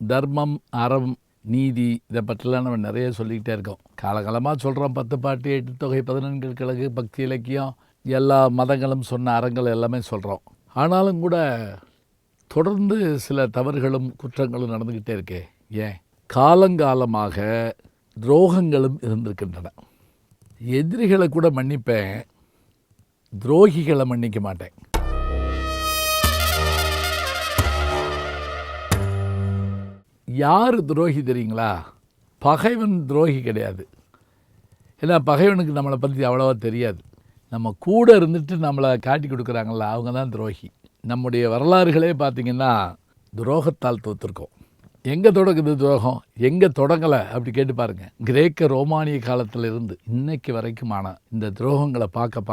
தர்மம், அறம், நீதி இதை பற்றிலாம் நம்ம நிறைய சொல்லிக்கிட்டே இருக்கோம். காலகாலமாக சொல்கிறோம். 10 பாட்டு, 8 தொகை, 11 கிழக்கு, பக்தி இலக்கியம், எல்லா மதங்களும் சொன்ன அறங்கள் எல்லாமே சொல்கிறோம். ஆனாலும் கூட தொடர்ந்து சில தவறுகளும் குற்றங்களும் நடந்துக்கிட்டே இருக்கே. ஏன்? காலங்காலமாக துரோகங்களும் இருந்திருக்கின்றன. எதிரிகளை கூட மன்னிப்பேன், துரோகிகளை மன்னிக்க மாட்டேன். யார் துரோகி தெரியுங்களா? பகைவன் துரோகி கிடையாது. ஏன்னா பகைவனுக்கு நம்மளை பற்றி அவ்வளோவா தெரியாது. நம்ம கூட இருந்துட்டு நம்மளை காட்டி கொடுக்குறாங்களா, அவங்க தான் துரோகி. நம்முடைய வரலாறுகளே பார்த்திங்கன்னா துரோகத்தால் தோற்றுருக்கோம். எங்கே தொடங்குது துரோகம்? எங்கே தொடங்கலை அப்படி கேட்டு பாருங்கள். கிரேக்க ரோமானிய காலத்தில் இருந்து இன்னைக்கு வரைக்குமான இந்த துரோகங்களை பார்க்க